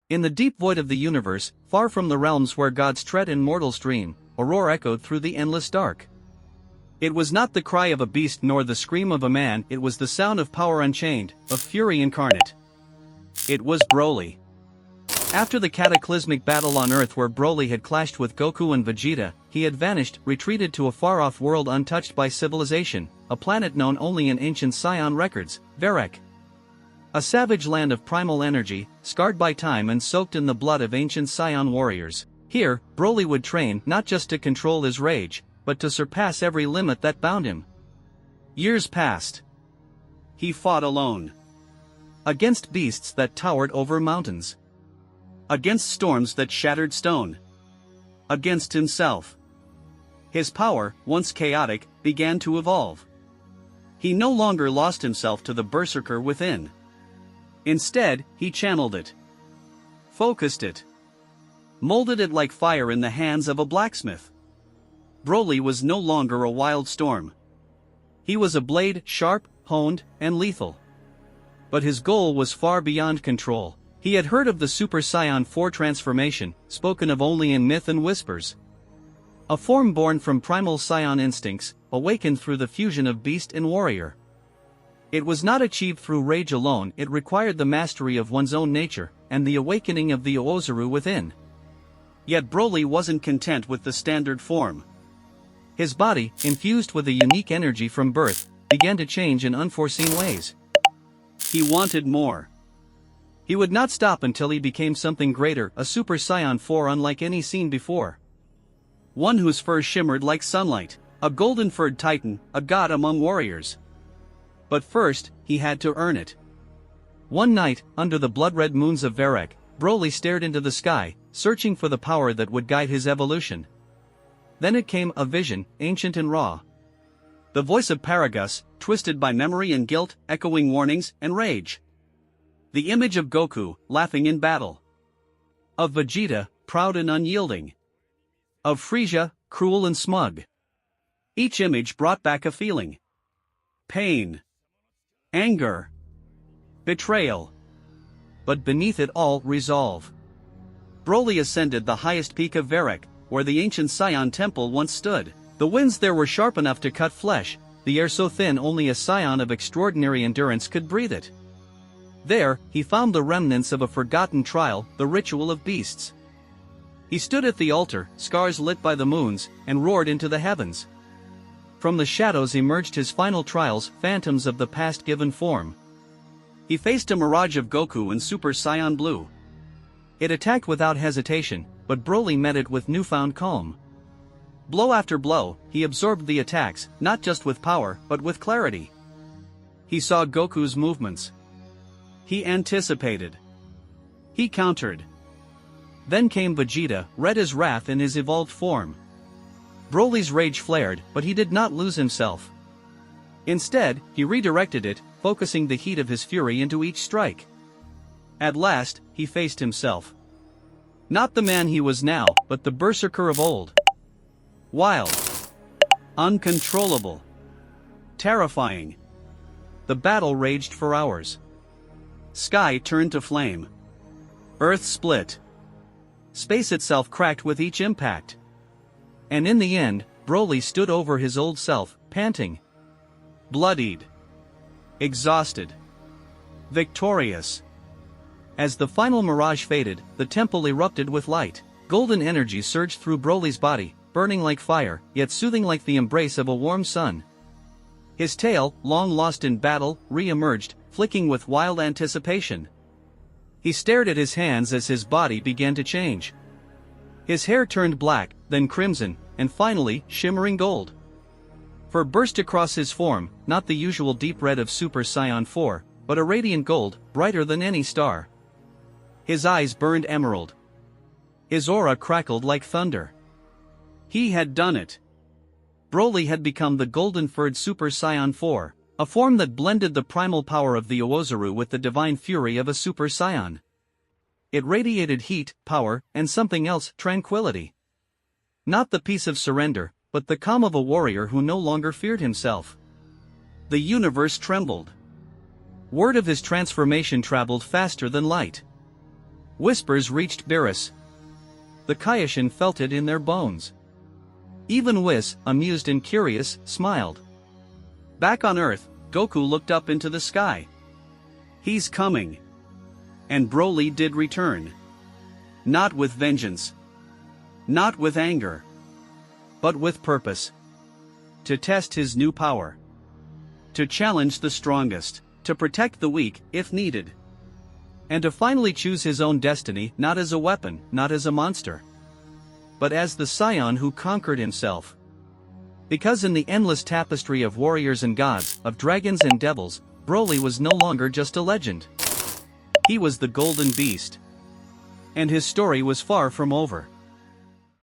In the deep void of the universe, far from the realms where gods tread and mortals dream, a roar echoed through the endless dark. It was not the cry of a beast nor the scream of a man, it was the sound of power unchained, of fury incarnate. It was Broly. After the cataclysmic battle on Earth where Broly had clashed with Goku and Vegeta, he had vanished, retreated to a far-off world untouched by civilization, a planet known only in ancient Saiyan records, Varek. A savage land of primal energy, scarred by time and soaked in the blood of ancient Saiyan warriors. Here, Broly would train not just to control his rage, but to surpass every limit that bound him. Years passed. He fought alone. Against beasts that towered over mountains. Against storms that shattered stone. Against himself. His power, once chaotic, began to evolve. He no longer lost himself to the berserker within. Instead, he channeled it. Focused it. Molded it like fire in the hands of a blacksmith. Broly was no longer a wild storm. He was a blade, sharp, honed, and lethal. But his goal was far beyond control. He had heard of the Super Saiyan 4 transformation, spoken of only in myth and whispers. A form born from primal Saiyan instincts, awakened through the fusion of beast and warrior. It was not achieved through rage alone, it required the mastery of one's own nature, and the awakening of the Oozaru within. Yet Broly wasn't content with the standard form. His body, infused with a unique energy from birth, began to change in unforeseen ways. He wanted more. He would not stop until he became something greater, a Super Saiyan 4 unlike any seen before. One whose fur shimmered like sunlight, a golden-furred titan, a god among warriors. But first, he had to earn it. One night, under the blood-red moons of Varek, Broly stared into the sky, searching for the power that would guide his evolution. Then it came, a vision, ancient and raw. The voice of Paragus, twisted by memory and guilt, echoing warnings and rage. The image of Goku, laughing in battle. Of Vegeta, proud and unyielding. Of Frieza, cruel and smug. Each image brought back a feeling. Pain. Anger. Betrayal. But beneath it all, resolve. Broly ascended the highest peak of Varek, where the ancient Saiyan temple once stood. The winds there were sharp enough to cut flesh, the air so thin only a Saiyan of extraordinary endurance could breathe it. There, he found the remnants of a forgotten trial, the ritual of beasts. He stood at the altar, scars lit by the moons, and roared into the heavens. From the shadows emerged his final trials, phantoms of the past given form. He faced a mirage of Goku in Super Saiyan Blue. It attacked without hesitation, but Broly met it with newfound calm. Blow after blow, he absorbed the attacks, not just with power, but with clarity. He saw Goku's movements. He anticipated. He countered. Then came Vegeta, red as wrath in his evolved form. Broly's rage flared, but he did not lose himself. Instead, he redirected it, focusing the heat of his fury into each strike. At last, he faced himself. Not the man he was now, but the berserker of old. Wild. Uncontrollable. Terrifying. The battle raged for hours. Sky turned to flame. Earth split. Space itself cracked with each impact. And in the end, Broly stood over his old self, panting. Bloodied. Exhausted. Victorious. As the final mirage faded, the temple erupted with light. Golden energy surged through Broly's body, burning like fire, yet soothing like the embrace of a warm sun. His tail, long lost in battle, re-emerged, flicking with wild anticipation. He stared at his hands as his body began to change. His hair turned black, then crimson, and finally, shimmering gold. Fur burst across his form, not the usual deep red of Super Saiyan 4, but a radiant gold, brighter than any star. His eyes burned emerald. His aura crackled like thunder. He had done it. Broly had become the golden-furred Super Saiyan 4, a form that blended the primal power of the Oozaru with the divine fury of a Super Saiyan. It radiated heat, power, and something else, tranquility. Not the peace of surrender, but the calm of a warrior who no longer feared himself. The universe trembled. Word of his transformation traveled faster than light. Whispers reached Beerus. The Kaioshin felt it in their bones. Even Whis, amused and curious, smiled. Back on Earth, Goku looked up into the sky. He's coming. And Broly did return. Not with vengeance. Not with anger. But with purpose. To test his new power. To challenge the strongest. To protect the weak, if needed. And to finally choose his own destiny, not as a weapon, not as a monster, but as the Saiyan who conquered himself. Because in the endless tapestry of warriors and gods, of dragons and devils, Broly was no longer just a legend. He was the golden beast. And his story was far from over.